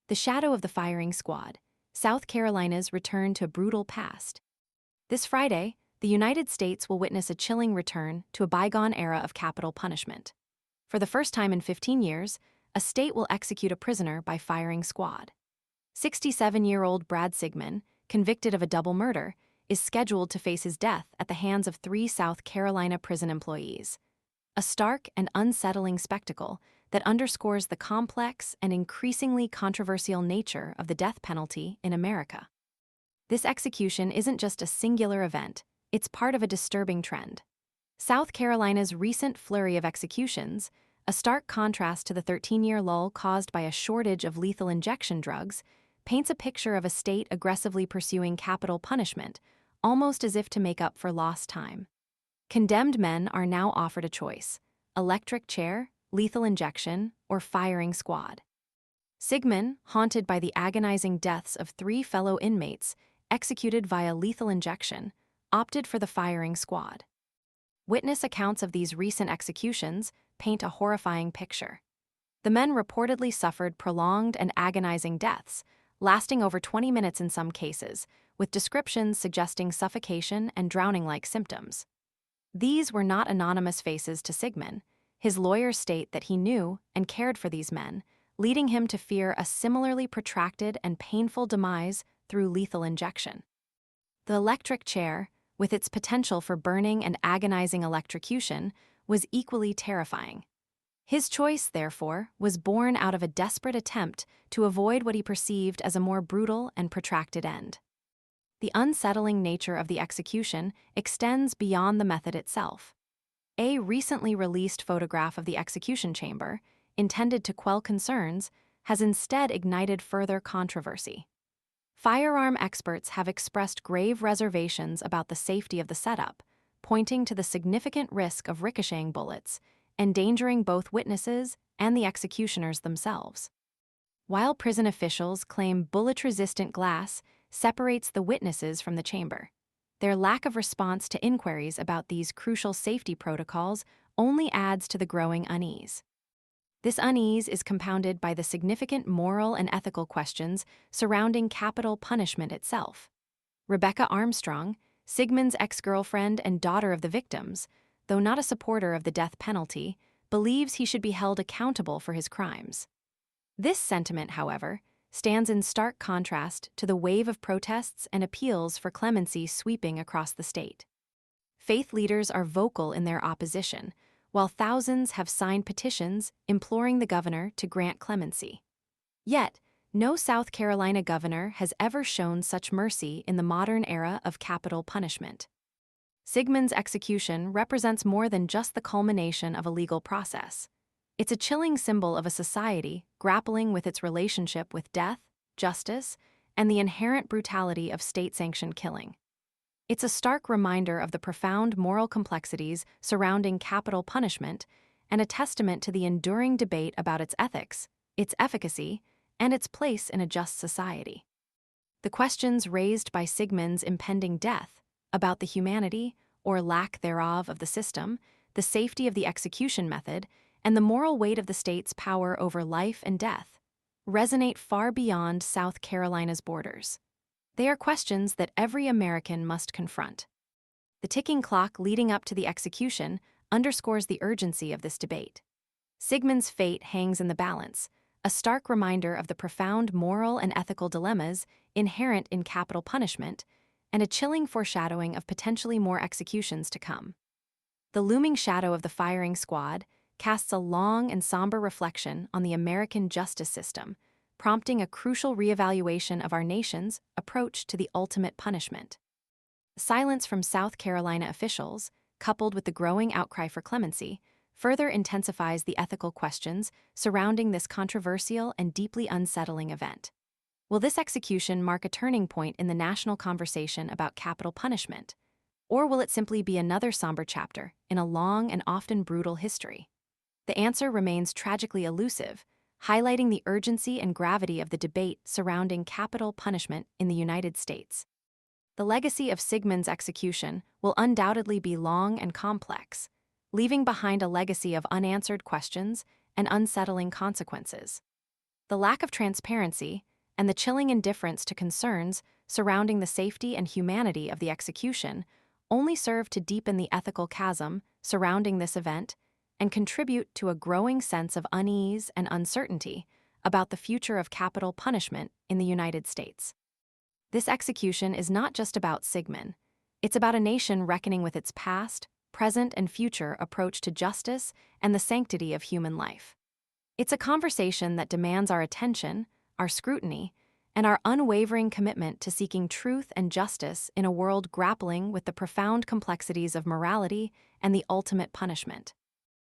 The shadow of the firing squad, South Carolina's return to a brutal past. This Friday, the United States will witness a chilling return to a bygone era of capital punishment. For the first time in 15 years, a state will execute a prisoner by firing squad. 67-year-old Brad Sigmon, convicted of a double murder, is scheduled to face his death at the hands of 3 South Carolina prison employees. A stark and unsettling spectacle that underscores the complex and increasingly controversial nature of the death penalty in America. This execution isn't just a singular event, it's part of a disturbing trend. South Carolina's recent flurry of executions, a stark contrast to the 13-year lull caused by a shortage of lethal injection drugs, paints a picture of a state aggressively pursuing capital punishment, almost as if to make up for lost time. Condemned men are now offered a choice: electric chair, lethal injection, or firing squad. Sigmon, haunted by the agonizing deaths of 3 fellow inmates executed via lethal injection, opted for the firing squad. Witness accounts of these recent executions paint a horrifying picture. The men reportedly suffered prolonged and agonizing deaths, lasting over 20 minutes in some cases, with descriptions suggesting suffocation and drowning-like symptoms. These were not anonymous faces to Sigmon. His lawyers state that he knew and cared for these men, leading him to fear a similarly protracted and painful demise through lethal injection. The electric chair, with its potential for burning and agonizing electrocution, was equally terrifying. His choice, therefore, was born out of a desperate attempt to avoid what he perceived as a more brutal and protracted end. The unsettling nature of the execution extends beyond the method itself. A recently released photograph of the execution chamber, intended to quell concerns, has instead ignited further controversy. Firearm experts have expressed grave reservations about the safety of the setup, pointing to the significant risk of ricocheting bullets, endangering both witnesses and the executioners themselves. While prison officials claim bullet-resistant glass separates the witnesses from the chamber, their lack of response to inquiries about these crucial safety protocols only adds to the growing unease. This unease is compounded by the significant moral and ethical questions surrounding capital punishment itself. Rebecca Armstrong, Sigmon's ex-girlfriend and daughter of the victims, though not a supporter of the death penalty, believes he should be held accountable for his crimes. This sentiment, however, stands in stark contrast to the wave of protests and appeals for clemency sweeping across the state. Faith leaders are vocal in their opposition, while thousands have signed petitions imploring the governor to grant clemency. Yet, no South Carolina governor has ever shown such mercy in the modern era of capital punishment. Sigmon's execution represents more than just the culmination of a legal process. It's a chilling symbol of a society grappling with its relationship with death, justice, and the inherent brutality of state-sanctioned killing. It's a stark reminder of the profound moral complexities surrounding capital punishment and a testament to the enduring debate about its ethics, its efficacy, and its place in a just society. The questions raised by Sigmon's impending death about the humanity, or lack thereof, of the system, the safety of the execution method, and the moral weight of the state's power over life and death, resonate far beyond South Carolina's borders. They are questions that every American must confront. The ticking clock leading up to the execution underscores the urgency of this debate. Sigmon's fate hangs in the balance, a stark reminder of the profound moral and ethical dilemmas inherent in capital punishment, and a chilling foreshadowing of potentially more executions to come. The looming shadow of the firing squad casts a long and somber reflection on the American justice system, prompting a crucial reevaluation of our nation's approach to the ultimate punishment. Silence from South Carolina officials, coupled with the growing outcry for clemency, further intensifies the ethical questions surrounding this controversial and deeply unsettling event. Will this execution mark a turning point in the national conversation about capital punishment, or will it simply be another somber chapter in a long and often brutal history? The answer remains tragically elusive, highlighting the urgency and gravity of the debate surrounding capital punishment in the United States. The legacy of Sigmon's execution will undoubtedly be long and complex, leaving behind a legacy of unanswered questions and unsettling consequences. The lack of transparency and the chilling indifference to concerns surrounding the safety and humanity of the execution only serve to deepen the ethical chasm surrounding this event and contribute to a growing sense of unease and uncertainty about the future of capital punishment in the United States. This execution is not just about Sigmon. It's about a nation reckoning with its past, present, and future approach to justice and the sanctity of human life. It's a conversation that demands our attention, our scrutiny, and our unwavering commitment to seeking truth and justice in a world grappling with the profound complexities of morality and the ultimate punishment.